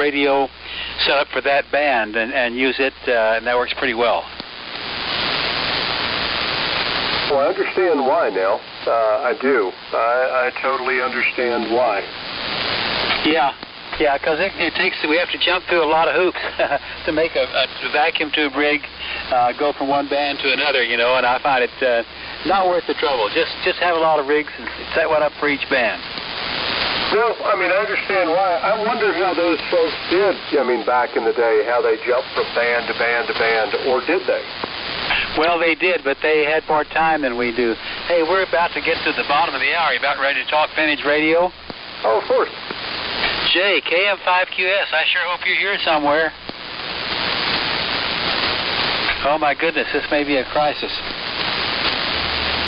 radio set up for that band and use it, and that works pretty well. Well, I understand why now. I do. I totally understand why. Yeah, because we have to jump through a lot of hoops to make a vacuum tube rig go from one band to another, and I find it not worth the trouble. Just have a lot of rigs and set one up for each band. Well, I understand why. I wonder how those folks did, back in the day, how they jumped from band to band to band, or did they? Well, they did, but they had more time than we do. Hey, we're about to get to the bottom of the hour. You about ready to talk vintage radio? Oh, of course. Jay, KM5QS, I sure hope you're here somewhere. Oh, my goodness, this may be a crisis.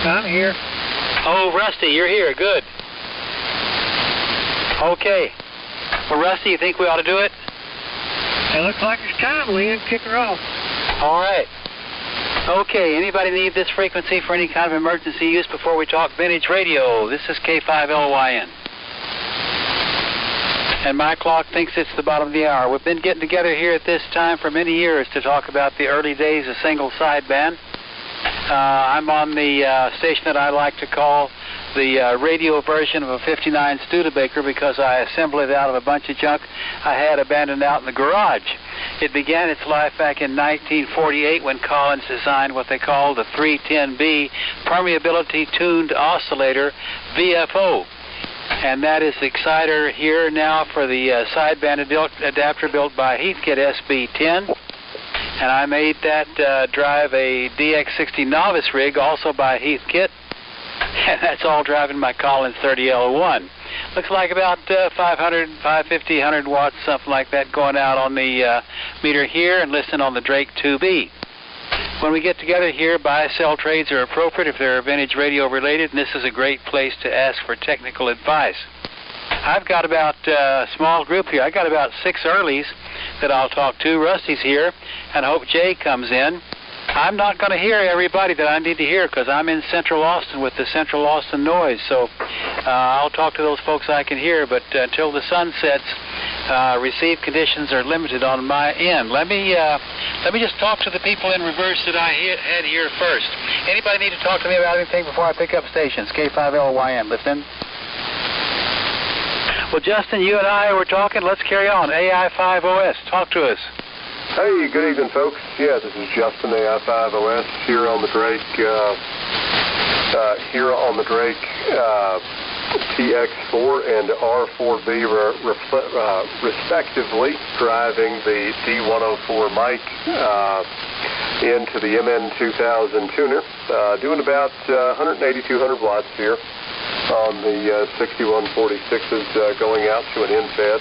I'm here. Oh, Rusty, you're here. Good. Okay. Well, Rusty, you think we ought to do it? It looks like it's time, Lynn. Kick her off. All right. Okay, anybody need this frequency for any kind of emergency use before we talk vintage radio? This is K5LYN. And my clock thinks it's the bottom of the hour. We've been getting together here at this time for many years to talk about the early days of single sideband. I'm on the station that I like to call the radio version of a 59 Studebaker because I assembled it out of a bunch of junk I had abandoned out in the garage. It began its life back in 1948 when Collins designed what they called the 310B Permeability Tuned Oscillator, VFO. And that is the exciter here now for the sideband adapter built by Heathkit SB10. And I made that drive a DX60 Novice rig, also by Heathkit. And that's all driving my Collins 30L01. Looks like about 500, 550, 100 watts, something like that, going out on the meter here and listen on the Drake 2B. When we get together here, buy-sell trades are appropriate if they're vintage radio related, and this is a great place to ask for technical advice. I've got about a small group here. I got about 6 earlies that I'll talk to. Rusty's here, and I hope Jay comes in. I'm not going to hear everybody that I need to hear because I'm in Central Austin with the Central Austin noise. So I'll talk to those folks I can hear, but until the sun sets, receive conditions are limited on my end. Let me just talk to the people in reverse that I had here first. Anybody need to talk to me about anything before I pick up stations? K5LYN, listen. Well, Justin, you and I were talking. Let's carry on. AI5OS, talk to us. Hey, good evening, folks. Yeah, this is Justin, AI5OS, here on the Drake, TX4 and R4B, respectively, driving the D104 mic into the MN2000 tuner, doing about 180, 200 watts here on the 6146s going out to an in-fed.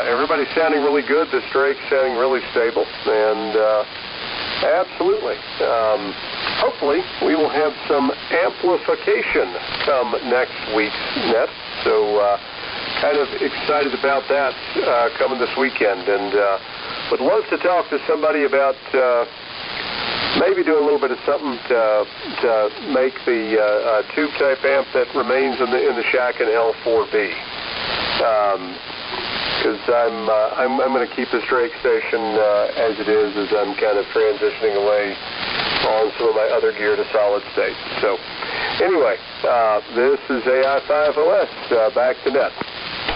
Everybody's sounding really good. This Drake's sounding really stable, and absolutely. Hopefully, we will have some amplification come next week's net. So, kind of excited about that coming this weekend, and would love to talk to somebody about maybe do a little bit of something to make the tube type amp that remains in the shack in L4B. Because I'm going to keep this Drake station as it is as I'm kind of transitioning away on some of my other gear to solid state. So, anyway, this is AI5OS, back to net.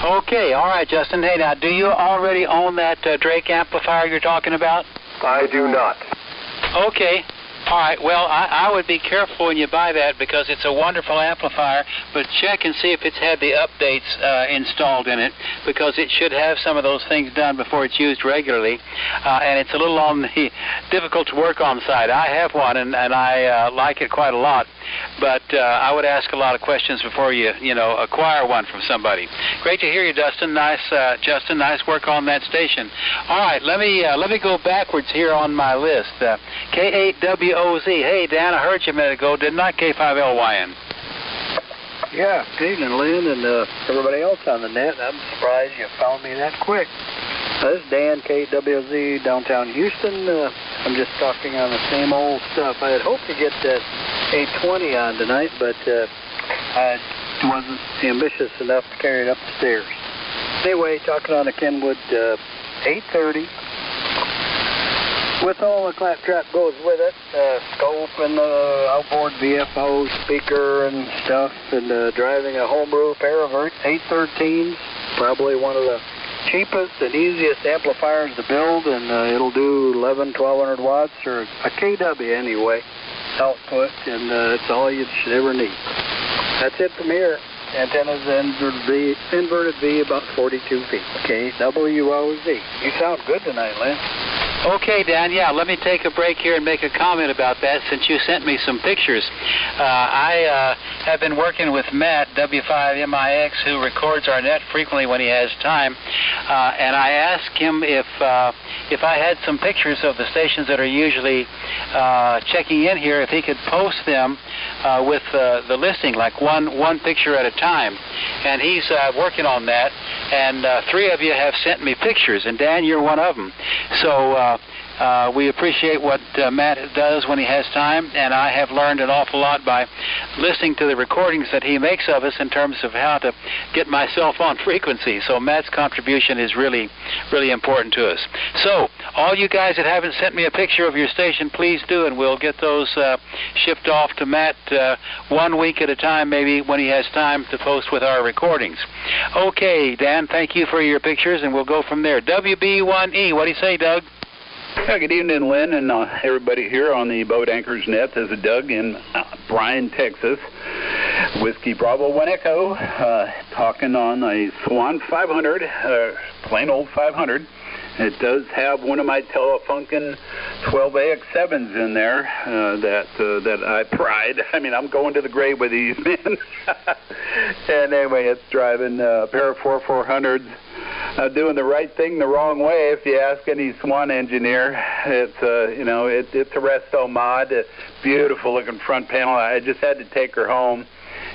Okay, all right, Justin. Hey, now, do you already own that Drake amplifier you're talking about? I do not. Okay. All right, well, I would be careful when you buy that because it's a wonderful amplifier, but check and see if it's had the updates installed in it because it should have some of those things done before it's used regularly, and it's a little on the difficult to work on side. I have one, and I like it quite a lot, but I would ask a lot of questions before you acquire one from somebody. Great to hear you, Dustin. Nice, Justin. Nice work on that station. All right, let me go backwards here on my list. K8WOZ. Hey, Dan, I heard you a minute ago, didn't I? K5LYN. Yeah, good evening, Lynn, and everybody else on the net. I'm surprised you found me that quick. This is Dan, KWZ, downtown Houston. I'm just talking on the same old stuff. I had hoped to get that 820 on tonight, but I wasn't ambitious enough to carry it up the stairs. Anyway, talking on the Kenwood 830. With all the claptrap goes with it, scope and outboard VFO speaker and stuff, and driving a homebrew pair of 813s, probably one of the cheapest and easiest amplifiers to build, and it'll do 1200 watts, or a KW anyway, output, and it's all you should ever need. That's it from here. Antenna's inverted V, about 42 feet. KWOZ. You sound good tonight, Lynn. Okay, Dan, yeah, let me take a break here and make a comment about that since you sent me some pictures. I have been working with Matt, W5MIX, who records our net frequently when he has time, and I asked him if I had some pictures of the stations that are usually checking in here, if he could post them with the listing, like one picture at a time. And he's working on that, and 3 of you have sent me pictures, and Dan, you're one of them. So we appreciate what Matt does when he has time, and I have learned an awful lot by listening to the recordings that he makes of us in terms of how to get myself on frequency. So Matt's contribution is really, really important to us. So all you guys that haven't sent me a picture of your station, please do, and we'll get those shipped off to Matt 1 week at a time, maybe, when he has time to post with our recordings. Okay, Dan, thank you for your pictures, and we'll go from there. WB1E, what do you say, Doug? Good evening, Lynn, and everybody here on the Boat Anchors Net. This is Doug in Bryan, Texas. Whiskey Bravo 1 Echo, talking on a Swan 500, plain old 500. It does have one of my Telefunken 12AX7s in there that I pride. I mean, I'm going to the grave with these, man. And anyway, it's driving a pair of 4400s. Doing the right thing the wrong way, if you ask any Swan engineer. It's it's a resto mod, a beautiful looking front panel. I just had to take her home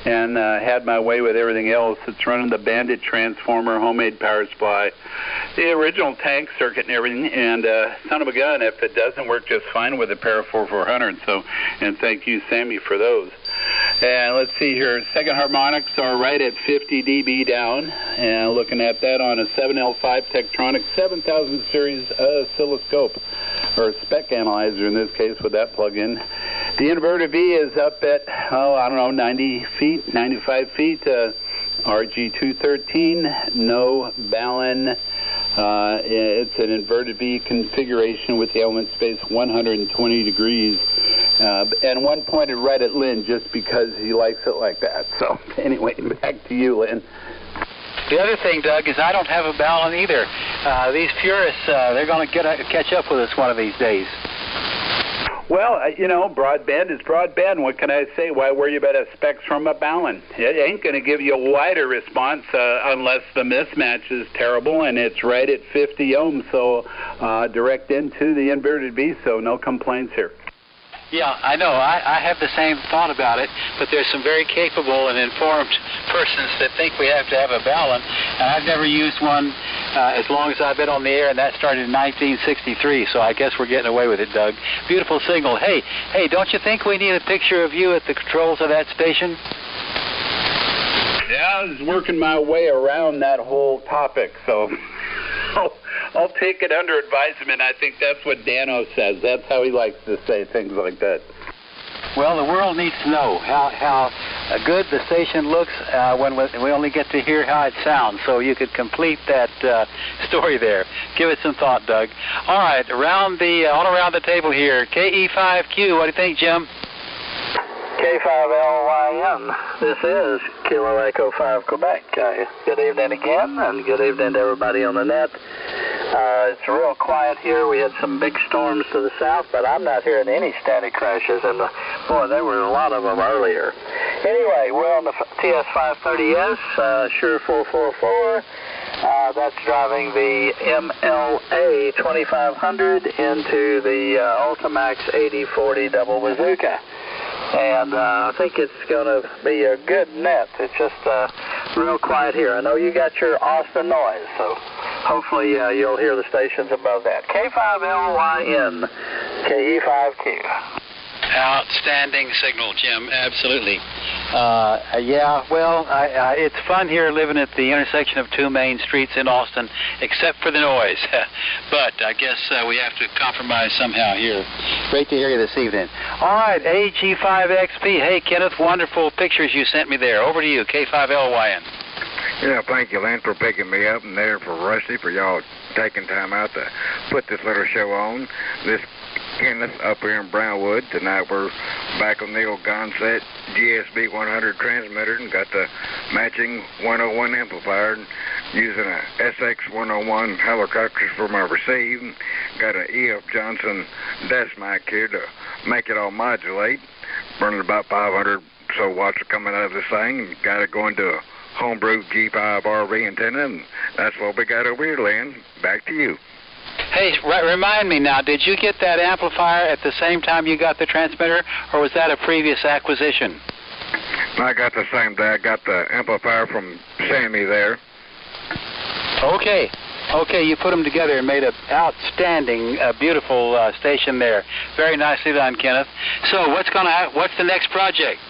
and had my way with everything else. It's running the Bandit transformer, homemade power supply, the original tank circuit and everything, and son of a gun if it doesn't work just fine with a pair of 4400s. So, and thank you, Sammy, for those. And let's see here, second harmonics are right at 50 dB down, and looking at that on a 7L5 Tektronix 7000 series oscilloscope, or spec analyzer in this case with that plug-in. The inverter V is up at, 90 feet, 95 feet, RG213, no Ballon. It's an inverted V configuration with the element space 120 degrees. And one pointed right at Lynn just because he likes it like that. So anyway, back to you, Lynn. The other thing, Doug, is I don't have a Ballon either. These purists, they're going to catch up with us one of these days. Well, broadband is broadband. What can I say? Why worry about a specs from a Ballon? It ain't going to give you a wider response unless the mismatch is terrible, and it's right at 50 ohms, so direct into the inverted V, so no complaints here. Yeah, I know. I have the same thought about it, but there's some very capable and informed persons that think we have to have a Ballon, and I've never used one as long as I've been on the air, and that started in 1963, so I guess we're getting away with it, Doug. Beautiful signal. Hey, don't you think we need a picture of you at the controls of that station? Yeah, I was working my way around that whole topic, so I'll take it under advisement. I think that's what Dano says. That's how he likes to say things like that. Well, the world needs to know how good the station looks when we only get to hear how it sounds, so you could complete that story there. Give it some thought, Doug. All right, all around the table here, KE5Q, what do you think, Jim? K5LYN. This is Kilo Echo 5 Quebec. Good evening again, and good evening to everybody on the net. It's real quiet here. We had some big storms to the south, but I'm not hearing any static crashes, and boy, there were a lot of them earlier. Anyway, we're on the TS530S, Shure 444. That's driving the MLA 2500 into the Ultimax 8040 double bazooka. And I think it's going to be a good net. It's just real quiet here. I know you got your Austin noise, so hopefully you'll hear the stations above that. K5LYN, KE5Q. Outstanding signal, Jim. Absolutely. Yeah, well, it's fun here living at the intersection of two main streets in Austin, except for the noise. But I guess we have to compromise somehow here. Great to hear you this evening. All right, AG5XP. Hey, Kenneth, wonderful pictures you sent me there. Over to you, K5LYN. Yeah, thank you, Lynn, for picking me up, and there for Rusty, for y'all taking time out to put this little show on. This Kenneth up here in Brownwood. Tonight we're back on the old Gonset GSB 100 transmitter and got the matching 101 amplifier and using a SX 101 helicopter for my receive. And got an E.F. Johnson desk mic here to make it all modulate. Burning about 500 so watts coming out of this thing, and got it going to a homebrew G5 RV antenna, and that's what we got over here, Lynn. Back to you. Hey, remind me now, did you get that amplifier at the same time you got the transmitter, or was that a previous acquisition? I got the same day. I got the amplifier from Sammy there. Okay. Okay, you put them together and made an outstanding, beautiful station there. Very nicely done, Kenneth. So what's the next project?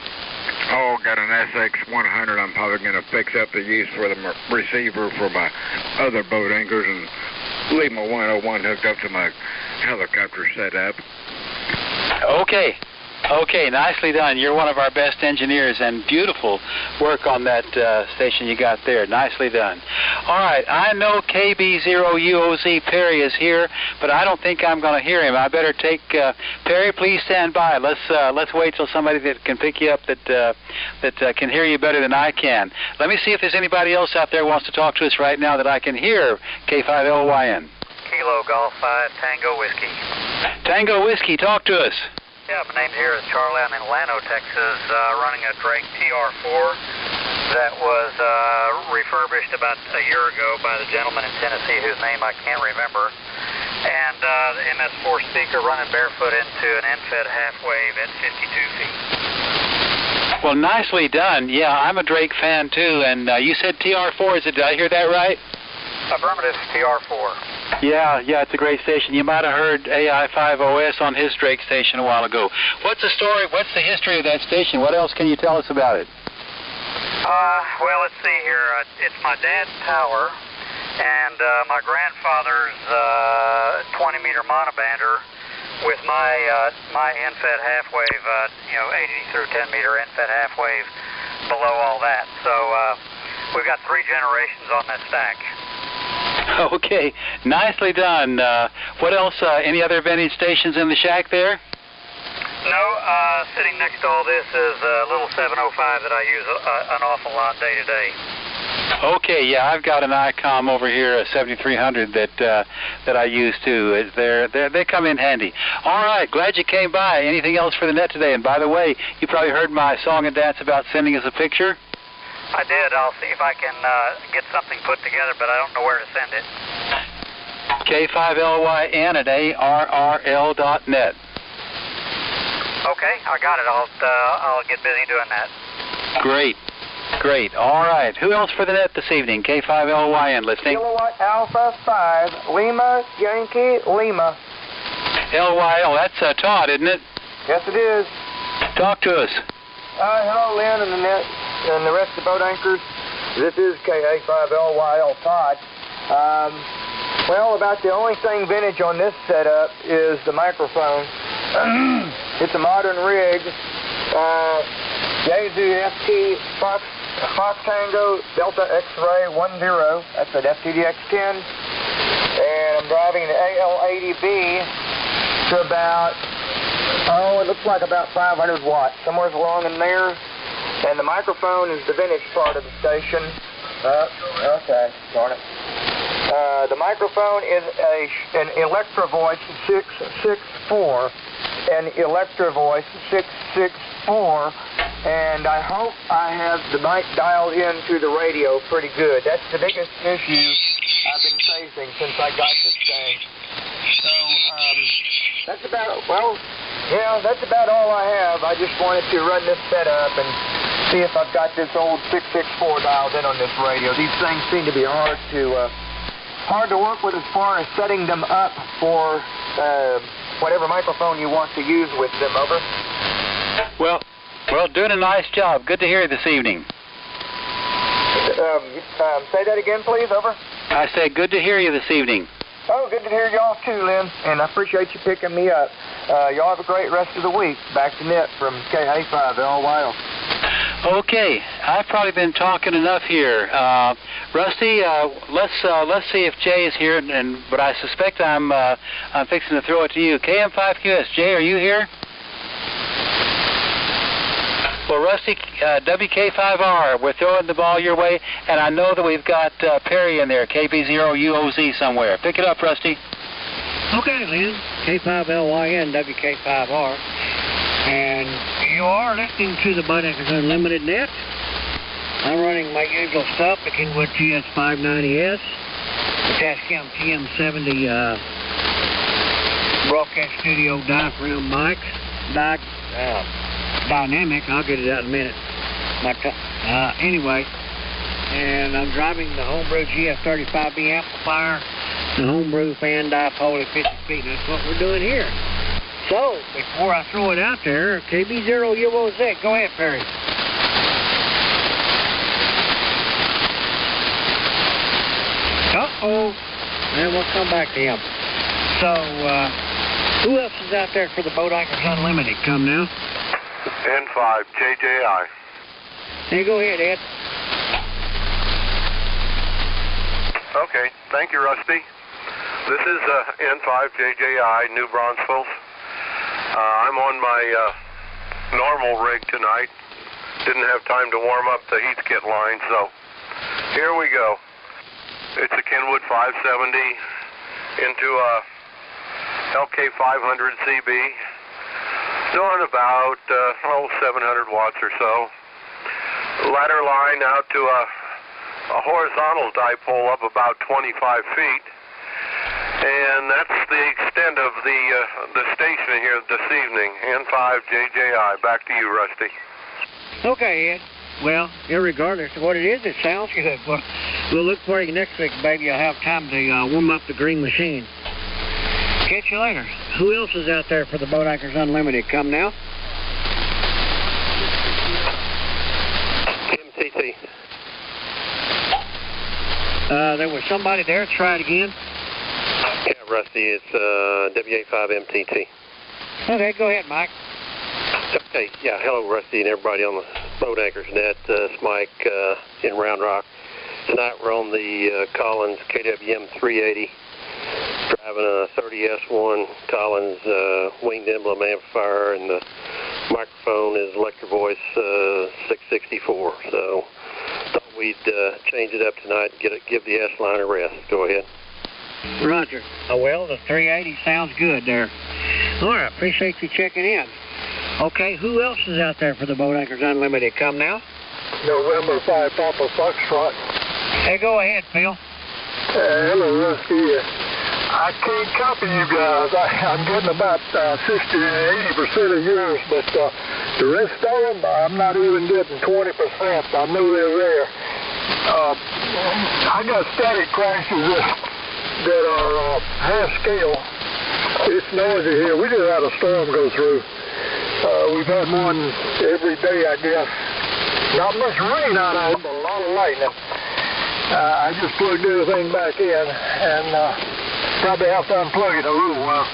Oh, got an SX 100 I'm probably going to fix up to use for the receiver for my other boat anchors and leave my 101 hooked up to my helicopter setup. Okay. Okay, nicely done. You're one of our best engineers, and beautiful work on that station you got there. Nicely done. All right, I know KB0UOZ Perry is here, but I don't think I'm going to hear him. I better take Perry. Please stand by. Let's wait till somebody that can pick you up that can hear you better than I can. Let me see if there's anybody else out there who wants to talk to us right now that I can hear. K5LYN. Kilo Golf 5 Tango Whiskey. Tango Whiskey, talk to us. Yeah, my name here is Charlie. I'm in Llano, Texas, running a Drake TR4 that was refurbished about a year ago by the gentleman in Tennessee whose name I can't remember. And the MS4 speaker running barefoot into an end-fed half-wave at 52 feet. Well, nicely done. Yeah, I'm a Drake fan, too. And you said TR4, did I hear that right? Affirmative, TR4. Yeah, it's a great station. You might have heard AI5OS on his Drake station a while ago. What's the story? What's the history of that station? What else can you tell us about it? Well, let's see here. It's my dad's tower, and my grandfather's 20-meter monobander with my end-fed half-wave, 80 through 10-meter end-fed half-wave below all that. So we've got 3 generations on that stack. Okay, nicely done. What else? Any other vintage stations in the shack there? No, sitting next to all this is a little 705 that I use an awful lot day to day. Okay, yeah, I've got an ICOM over here, a 7300 that I use too. They come in handy. All right, glad you came by. Anything else for the net today? And by the way, you probably heard my song and dance about sending us a picture. I did. I'll see if I can get something put together, but I don't know where to send it. K5LYN at ARRL.net. Okay, I got it. I'll get busy doing that. Great. All right. Who else for the net this evening? K5LYN listening. Kilowatt Alpha 5, Lima, Yankee, Lima. LYL, that's Todd, isn't it? Yes, it is. Talk to us. Hello, Lynn and the net and the rest of the boat anchors. This is KA5LYL Todd. Well, about the only thing vintage on this setup is the microphone. It's a modern rig. Yazoo FT Fox Tango Delta X-Ray 10. That's an FTDX10. And I'm driving the AL80B to about, it looks like about 500 watts, somewhere along in there. And the microphone is the vintage part of the station. Okay, darn it. The microphone is an Electro Voice 664. An Electro Voice 664. And I hope I have the mic dialed into the radio pretty good. That's the biggest issue I've been facing since I got this thing. So, that's about all I have. I just wanted to run this setup and see if I've got this old 664 dialed in on this radio. These things seem to be hard to work with as far as setting them up for whatever microphone you want to use with them. Over. Well, Well, doing a nice job. Good to hear you this evening. Say that again, please. Over. I say good to hear you this evening. Oh, good to hear y'all too, Lynn. And I appreciate you picking me up. Y'all have a great rest of the week. Back to net from KC5L. Okay, I've probably been talking enough here. Rusty, let's see if Jay is here, but I suspect I'm fixing to throw it to you. KM5QS, Jay, are you here? Well, Rusty, WK5R, we're throwing the ball your way, and I know that we've got Perry in there, KB0UOZ somewhere. Pick it up, Rusty. Okay, Lynn. K5LYN, WK5R. And you are listening to the Boat Anchors Unlimited net. I'm running my usual stuff, the Kenwood TS590S, the Tascam TM70 broadcast studio diaphragm mic, dynamic. I'll get it out in a minute. Anyway, and I'm driving the Homebrew GF35B amplifier, the Homebrew fan dipole at 50 feet, and that's what we're doing here. So, before I throw it out there, KB0UOZ, go ahead, Perry. Uh-oh. And we'll come back to him. So, who else is out there for the Boat Anchors Unlimited? Come now. N5, JJI. Hey, go ahead, Ed. Okay, thank you, Rusty. This is N5 JJI, New Braunfels. I'm on my normal rig tonight. Didn't have time to warm up the heat kit line, so here we go. It's a Kenwood 570 into a LK500 CB. Doing about 700 watts or so. Ladder line out to a horizontal dipole up about 25 feet. And that's the extent of the station here this evening. N5 JJI. Back to you, Rusty. Okay, Ed. Well, irregardless of what it is, it sounds good. Well, we'll look for you next week, baby. I'll have time to warm up the green machine. Catch you later. Who else is out there for the Boat Anchors Unlimited? Come now. MTT. There was somebody there. Try it again. Yeah, Rusty, it's WA5MTT. Okay, go ahead, Mike. Okay, yeah, hello, Rusty, and everybody on the Boat Anchors net. It's Mike in Round Rock. Tonight we're on the Collins KWM 380, driving a 30S1 Collins winged emblem amplifier, and the microphone is Electro Voice 664. So thought we'd change it up tonight and give the S-line a rest. Go ahead. Roger. Oh, well, the 380 sounds good there. All right, appreciate you checking in. Okay, who else is out there for the Boat Anchors Unlimited? Come now. November 5 Papa Foxtrot. Hey, go ahead, Phil. Hello, Rusty. I can't copy you guys. I'm getting about 60 to 80% of yours, but the rest of them, I'm not even getting 20%. I know they're there. I got static crashes that are half scale. It's noisy here. We just had a storm go through. We've had one every day, I guess. Not much rain out of it, but a lot of lightning. I just plugged everything back in, and probably have to unplug it a little while.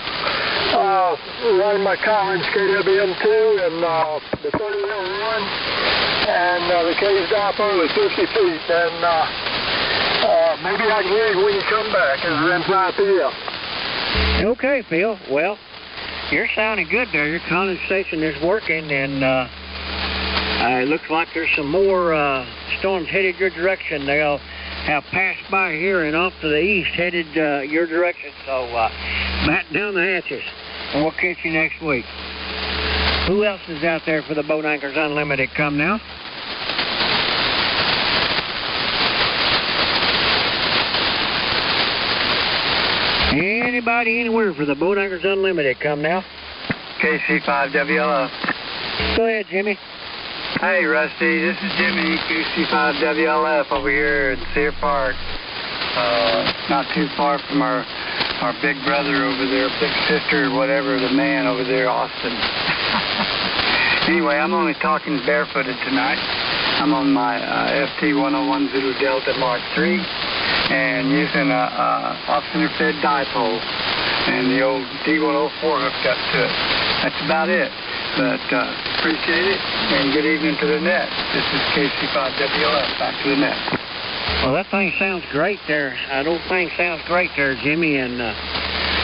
Running my Collins KWM2 and the 30L1, and the cage dipole is 50 feet, and maybe I can hear you when you come back. It's N5PL. Okay, Phil. Well, you're sounding good there. Your condensation is working, and it looks like there's some more storms headed your direction. They'll have passed by here and off to the east, headed your direction. So batten down the hatches, and we'll catch you next week. Who else is out there for the Boat Anchors Unlimited? Come now. Anybody anywhere for the Boat Anchors Unlimited? Come now. KC5WL. Go ahead, Jimmy. Hey, Rusty. This is Jimmy, KC5WLF over here at Sear Park. Not too far from our big brother over there, big sister, whatever, the man over there, Austin. Anyway, I'm only talking barefooted tonight. I'm on my FT101 Zulu Delta Mark III and using a off-center-fed dipole and the old D104 hooked up to it. That's about it. But appreciate it, and good evening to the net. This is KC5WLF, back to the net. Well, that thing sounds great there. That old thing sounds great there, Jimmy, and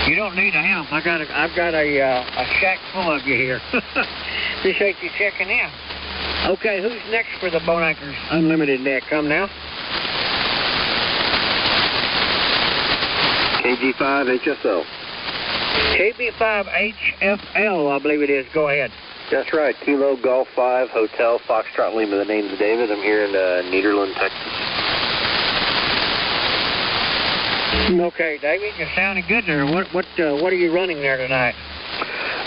you don't need a help. I've got a shack full of you here. Appreciate you checking in. Okay, who's next for the Boat Anchors Unlimited net? Come now. KG5HFL. KB5HFL, I believe it is. Go ahead. That's right. Kilo Golf 5 Hotel Foxtrot Lima. The name's David. I'm here in Nederland, Texas. Okay, David, you're sounding good there. What are you running there tonight?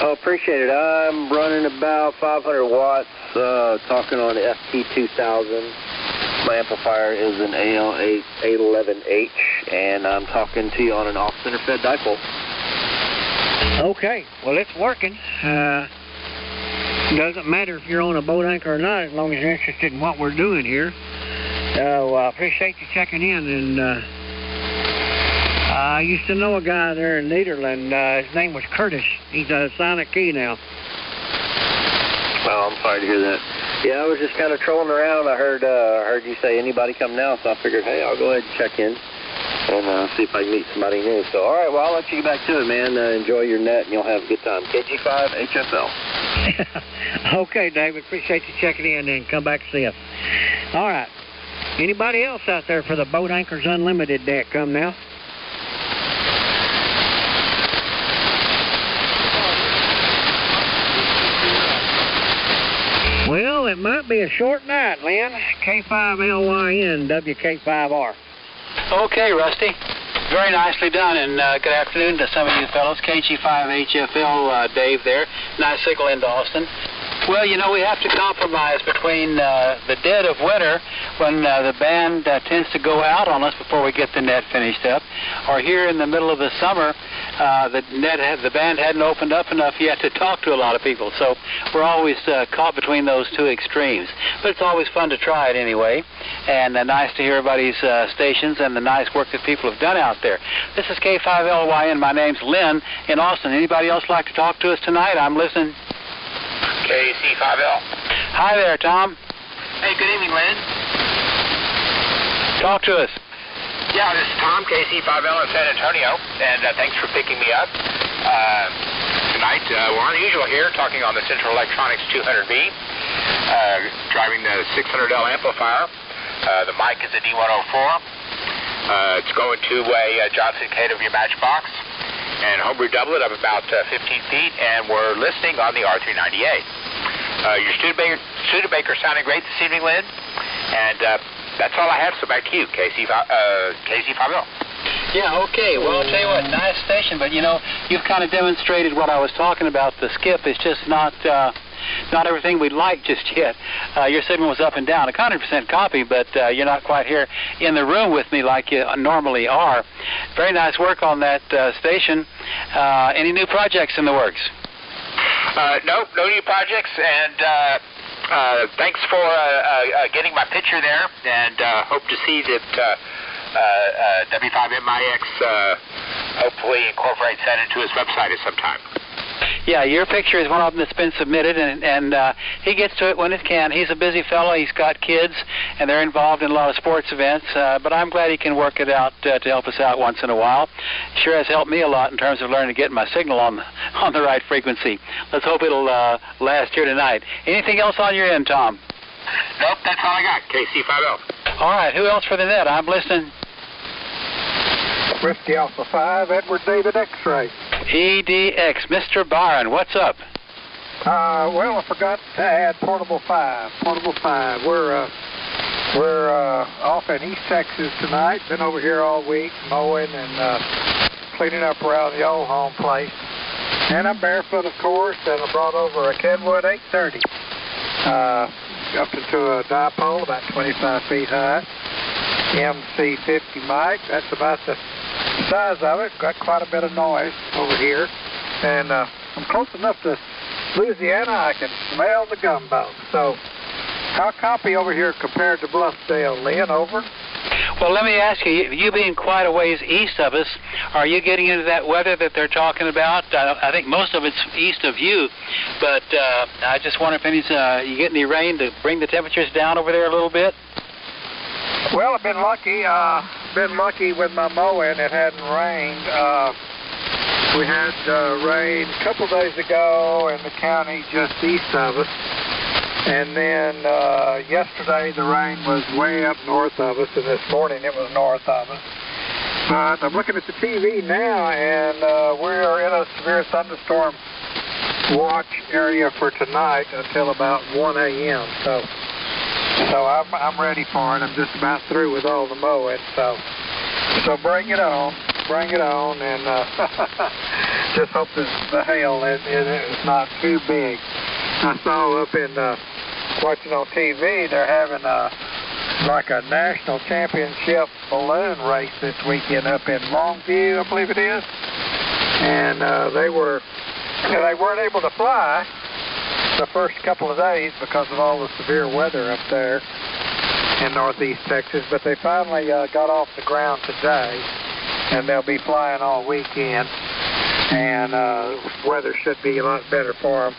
Oh, appreciate it. I'm running about 500 watts, talking on the FT2000. My amplifier is an AL811H, and I'm talking to you on an off-center fed dipole. Okay, well, it's working. Doesn't matter if you're on a boat anchor or not, as long as you're interested in what we're doing here. So I appreciate you checking in, and I used to know a guy there in Nederland. His name was Curtis. He's a Sonic Key now. Oh, I'm sorry to hear that. Yeah, I was just kind of trolling around. I heard you say anybody come now, so I figured, hey, I'll go ahead and check in and see if I can meet somebody new. So, all right, well, I'll let you get back to it, man. Enjoy your net, and you'll have a good time. KG5HFL. Okay, David. Appreciate you checking in, and come back and see us. All right. Anybody else out there for the Boat Anchors Unlimited deck? Come now. Well, it might be a short night, Lynn. K5LYN, WK5R. Okay, Rusty. Very nicely done, and good afternoon to some of you fellows. KG5HFL, Dave there. Nice signal into Austin. Well, you know, we have to compromise between the dead of winter, when the band tends to go out on us before we get the net finished up, or here in the middle of the summer, the band hadn't opened up enough yet to talk to a lot of people. So we're always caught between those two extremes. But it's always fun to try it anyway, and nice to hear everybody's stations and the nice work that people have done out there. This is K5LYN. My name's Lynn in Austin. Anybody else like to talk to us tonight? I'm listening. KC5L. Hi there, Tom. Hey, good evening, Lynn. Talk to us. Yeah, this is Tom, KC5L in San Antonio, and thanks for picking me up. Tonight, we're unusual here, talking on the Central Electronics 200B, driving the 600L amplifier. The mic is a D104. It's going to a Johnson KW Matchbox, and homebrew doublet of about 15 feet, and we're listening on the R398. Your Studebaker sounding great this evening, Lynn, and that's all I have, so back to you, KC5L. Yeah, okay. Well, I'll tell you what, nice station, but, you know, you've kind of demonstrated what I was talking about. The skip is just not everything we'd like just yet. Your signal was up and down, a 100% copy, but you're not quite here in the room with me like you normally are. Very nice work on that station. Any new projects in the works? No new projects, and thanks for getting my picture there, and hope to see that W5MIX hopefully incorporates that into his website at some time. Yeah, your picture is one of them that's been submitted, and he gets to it when it can. He's a busy fellow. He's got kids, and they're involved in a lot of sports events, but I'm glad he can work it out to help us out once in a while. Sure has helped me a lot in terms of learning to get my signal on the right frequency. Let's hope it'll last here tonight. Anything else on your end, Tom? Nope, that's all I got. KC5L. All right, who else for the net? I'm listening. Whiskey Alpha 5, Edward David X-Ray. EDX, Mr. Byron, what's up? Well, I forgot to add Portable 5. Portable 5. We're off in East Texas tonight. Been over here all week mowing and cleaning up around the old home place. And I'm barefoot, of course, and I brought over a Kenwood 830 up into a dipole about 25 feet high. MC50 mic. That's about the size of it. Got quite a bit of noise over here, and I'm close enough to Louisiana, I can smell the gumbo. So, how copy over here compared to Bluffdale, Lynn? Over? Well, let me ask you, you being quite a ways east of us, are you getting into that weather that they're talking about? I think most of it's east of you, but I just wonder if you get any rain to bring the temperatures down over there a little bit? Well, I've been lucky. Been lucky with my mowing. It hadn't rained. We had rain a couple days ago in the county just east of us. And then yesterday the rain was way up north of us, and this morning it was north of us. But I'm looking at the TV now, and we're in a severe thunderstorm watch area for tonight until about 1 a.m. So I'm ready for it. I'm just about through with all the mowing. So bring it on, and just hope the hail is not too big. I saw up in watching on TV, they're having like a national championship balloon race this weekend up in Longview, I believe it is. And they weren't able to fly the first couple of days because of all the severe weather up there in northeast Texas, but they finally got off the ground today, and they'll be flying all weekend, and weather should be a lot better for them.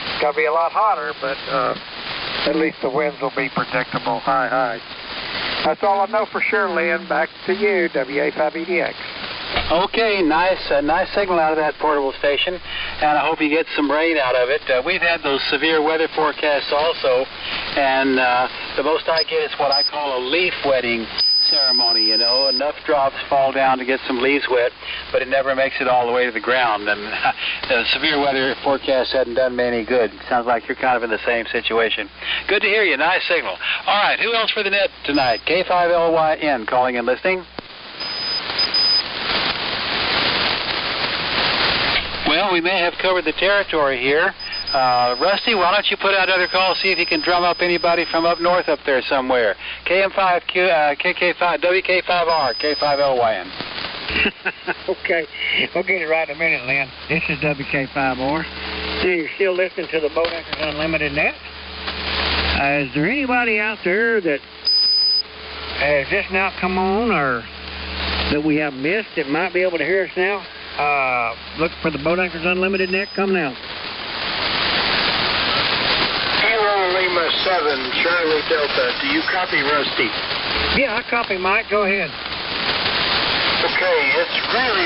It's going to be a lot hotter, but at least the winds will be predictable, high. That's all I know for sure, Lynn. Back to you, WA5EDX. Okay, nice signal out of that portable station, and I hope you get some rain out of it. We've had those severe weather forecasts also, and the most I get is what I call a leaf wetting ceremony. You know, enough drops fall down to get some leaves wet, but it never makes it all the way to the ground, and the severe weather forecast hadn't done me any good. Sounds like you're kind of in the same situation. Good to hear you. Nice signal. All right, who else for the net tonight? K5LYN calling and listening. Well, we may have covered the territory here. Rusty, why don't you put out another call, see if you can drum up anybody from up north up there somewhere. KM5, KK5, WK5R, K5LYN. Okay, we'll get it right in a minute, Lynn. This is WK5R. So you're still listening to the Boat Anchors Unlimited net. Is there anybody out there that has just now come on or that we have missed that might be able to hear us now? Look for the Boat Anchors Unlimited net. Come now. Kilo Lima 7, Charlie Delta. Do you copy, Rusty? Yeah, I copy, Mike. Go ahead. Okay, it's really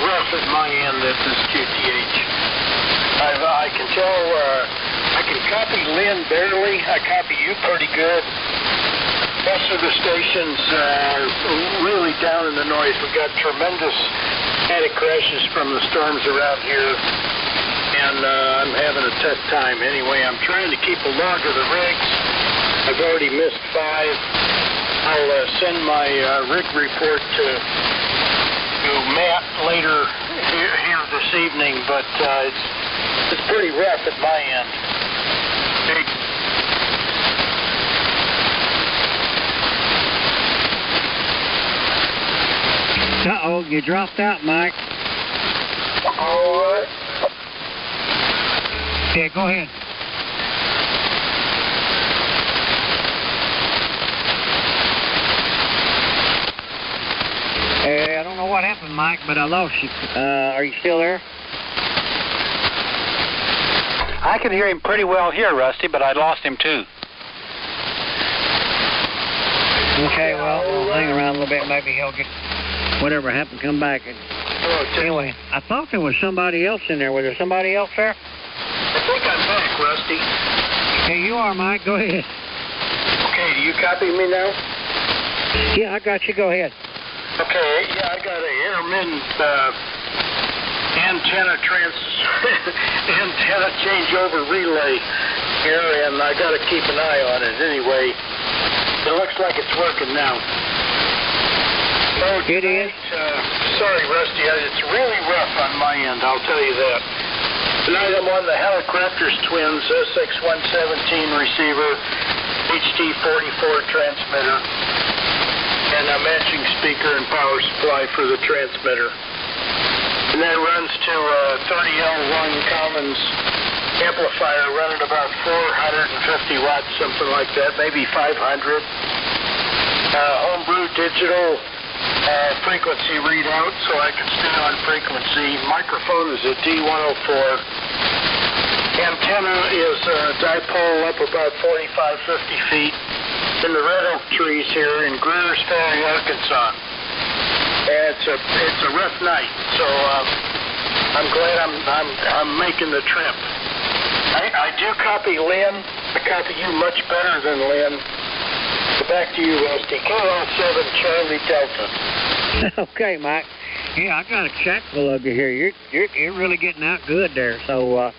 rough at my end at this QTH. I can tell, I can copy Lynn barely. I copy you pretty good. Most of the stations are really down in the noise. We got tremendous attic crashes from the storms around here, and I'm having a tough time. Anyway, I'm trying to keep a log of the rigs. I've already missed 5. I'll send my rig report to Matt later here this evening, but it's pretty rough at my end. Uh-oh, you dropped out, Mike. All right. Yeah, go ahead. I don't know what happened, Mike, but I lost you. Are you still there? I can hear him pretty well here, Rusty, but I lost him too. Okay, well, we'll hang around a little bit. Maybe he'll get whatever happened, come back. Anyway, I thought there was somebody else in there. Was there somebody else there? I think I'm back, Rusty. Hey, you are, Mike. Go ahead. Okay, do you copy me now? Yeah, I got you. Go ahead. Okay, yeah, I got an intermittent antenna changeover relay here, and I got to keep an eye on it anyway. It looks like it's working now. It is. Sorry, Rusty, it's really rough on my end, I'll tell you that. Tonight I'm on the Helicopters Twins SX117 receiver, HD44 transmitter, and a matching speaker and power supply for the transmitter. and that runs to 30L1 Commons amplifier running about 450 watts, something like that, maybe 500. Homebrew digital frequency readout, so I can stay on frequency. Microphone is a D104. Antenna is a dipole up about 45-50 feet in the red oak trees here in Greer's Ferry, Arkansas. And it's a rough night, so I'm glad I'm making the trip. I do copy Lynn. I copy you much better than Lynn. So back to you, Rusty. KL7 Charlie Delta. Okay, Mike. Yeah, I got a shack full of you here. You're really getting out good there. So,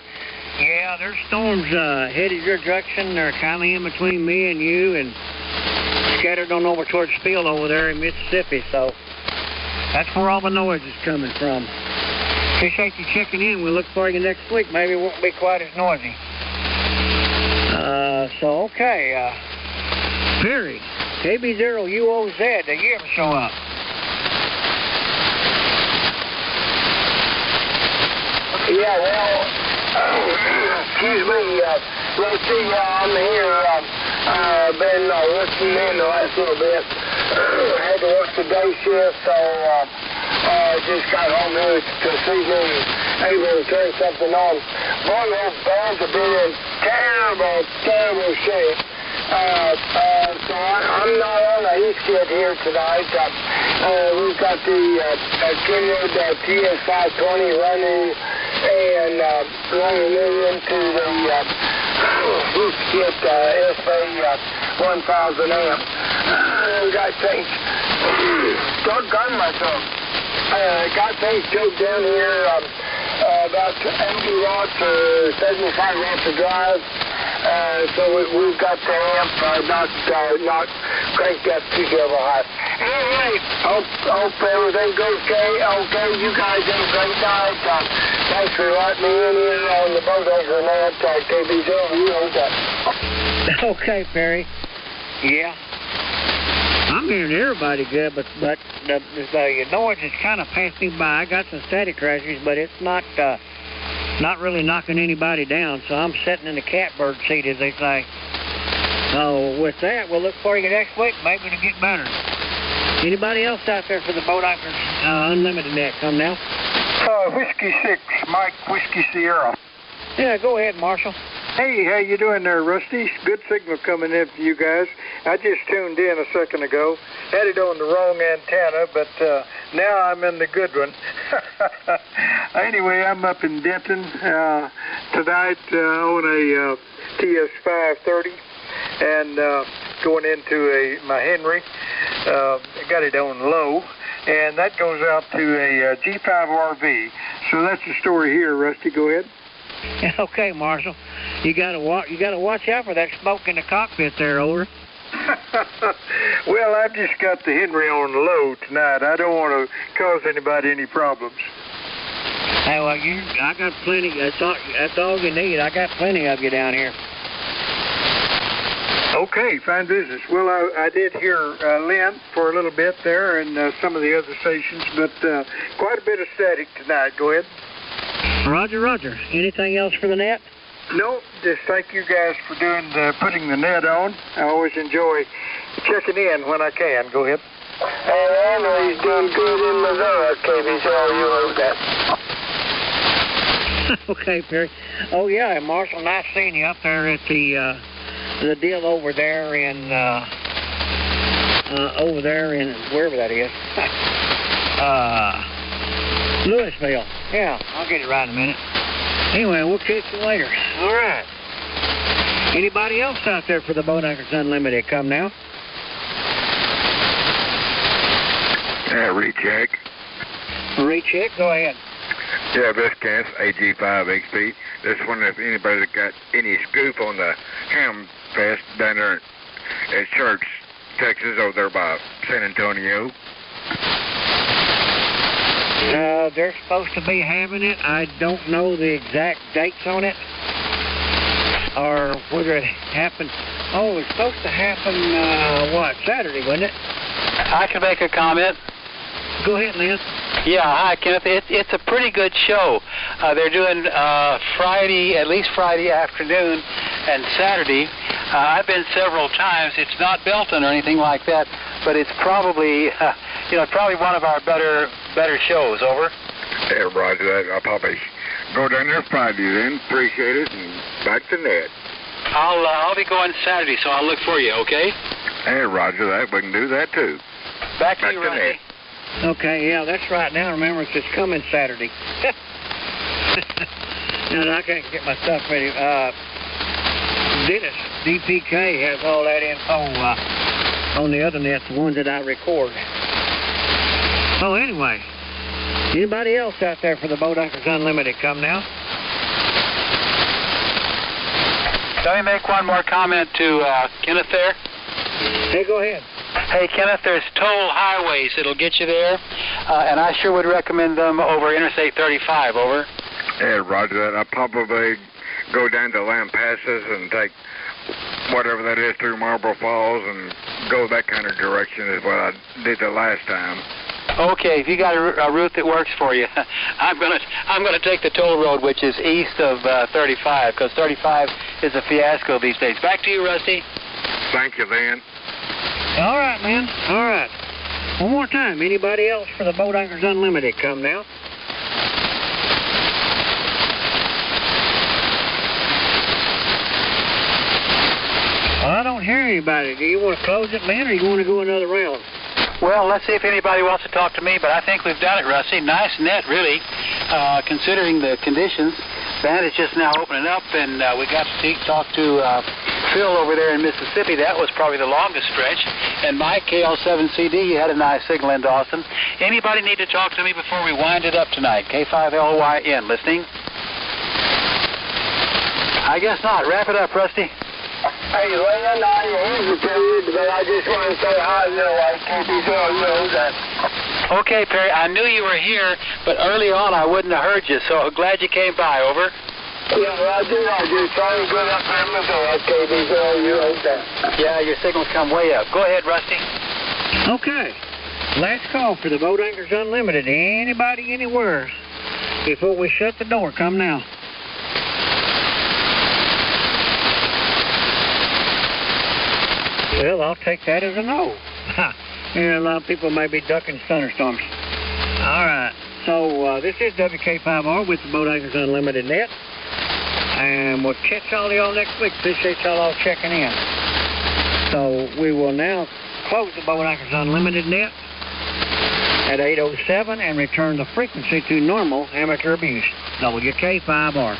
yeah, there's storms headed your direction. They're kind of in between me and you, and scattered on over towards Spiel over there in Mississippi. So that's where all the noise is coming from. Appreciate you checking in. We'll look for you next week. Maybe it won't be quite as noisy. So, okay. Perry, KB0UOZ, did you ever show up? Yeah, well, excuse me, Rusty, I'm here. Been listening in the last little bit. Had to work the day shift, so just got home here this evening, able to turn something on. Boy, those bands have been in terrible shape. So I'm not on the East Kid here tonight. We've got the Kenwood TS520 running and running into the East Kid SA 1000 amp. Got things, doggone myself. Got things choked down here about 80 watts or 75 watts of drive. So we've got the amp not cranked up too terrible high. Anyway, hope everything goes okay. You guys have a great night. Thanks for letting me in here on the boat anchor net. KB0, Okay, Perry. Yeah. I'm hearing everybody good, but the noise is kind of passing by. I got some static crashes, but it's not really knocking anybody down, so I'm sitting in the catbird seat, as they say. So with that, we'll look for you next week, maybe to get better. Anybody else out there for the Boat Anchors Unlimited net? Come now. Whiskey 6, Mike, Whiskey Sierra. Yeah, go ahead, Marshall. Hey, how you doing there, Rusty? Good signal coming in for you guys. I just tuned in a second ago. Had it on the wrong antenna, but now I'm in the good one. Anyway, I'm up in Denton tonight on a TS530 and going into my Henry. Got it on low, and that goes out to a G5RV. So that's the story here, Rusty. Go ahead. Okay, Marshall. You gotta watch out for that smoke in the cockpit there, over. Well, I've just got the Henry on low tonight. I don't want to cause anybody any problems. Hey, well, I got plenty. That's all you need. I got plenty of you down here. Okay, fine business. Well, I did hear Lynn for a little bit there and some of the other stations, but quite a bit of static tonight. Go ahead. Roger, roger. Anything else for the net? No, just thank you guys for putting the net on. I always enjoy checking in when I can. Go ahead. And Henry's doing good in Missouri, KB, so you know that. Okay, Perry. Oh, yeah, Marshall, nice seeing you up there at the deal over there in wherever that is. Louisville. Yeah, I'll get it right in a minute. Anyway, we'll catch you later. All right. Anybody else out there for the Boat Anchors Unlimited? Come now. Recheck. Recheck, go ahead. Yeah, best cast, AG5XP. Just wondering if anybody got any scoop on the Ham Fest down there at Church, Texas, over there by San Antonio. They're supposed to be having it. I don't know the exact dates on it or whether it happened. Oh, it's supposed to happen, Saturday, wasn't it? I can make a comment. Go ahead, Lynn. Yeah, hi, Kenneth. It's a pretty good show. They're doing Friday, at least Friday afternoon, and Saturday. I've been several times. It's not Belton or anything like that, but it's probably, probably one of our better shows. Over. Yeah, roger that. I'll probably go down there Friday then. Appreciate it, and back to net. I'll be going Saturday, so I'll look for you. Okay. Hey, roger that. We can do that too. Back to you, Rusty. net. Okay, yeah, that's right. Now remember, it's this coming Saturday. And I can't get my stuff ready. Dennis, DPK, has all that info on the other nets, the ones that I record. Oh, anyway, anybody else out there for the Boat Anchors Unlimited, come now. Let me make one more comment to Kenneth there. Hey, go ahead. Hey, Kenneth, there's toll highways that'll get you there, and I sure would recommend them over Interstate 35, over. Yeah, roger that. I'll probably go down to Lampasas and take whatever that is through Marlboro Falls and go that kind of direction is what I did the last time. Okay, if you got a route that works for you, I'm gonna take the toll road, which is east of 35, because 35 is a fiasco these days. Back to you, Rusty. Thank you, then. All right, man. All right. One more time. Anybody else for the Boat Anchors Unlimited, come now. Well, I don't hear anybody. Do you want to close it, Lynn, or you want to go another round? Well, let's see if anybody wants to talk to me, but I think we've done it, Rusty. Nice net, really, considering the conditions. Band is just now opening up, and we got to talk to Phil over there in Mississippi. That was probably the longest stretch. And Mike, KL7CD, you had a nice signal in Dawson. Anybody need to talk to me before we wind it up tonight? K5LYN, listening? I guess not. Wrap it up, Rusty. Hey, Lynn, I heard you, period, but I just want to say hi, Okay, Perry, I knew you were here, but early on I wouldn't have heard you, so glad you came by, over. Yeah, well, I just trying to go up there with the Yeah, your signals come way up. Go ahead, Rusty. Okay. Last call for the Boat Anchors Unlimited. Anybody, anywhere, before we shut the door, come now. Well, I'll take that as a no. A lot of people may be ducking thunderstorms. All right. So this is WK5R with the Boat Anchors Unlimited net. And we'll catch all y'all next week. Appreciate y'all all checking in. So we will now close the Boat Anchors Unlimited net at 8:07 and return the frequency to normal amateur abuse. WK5R.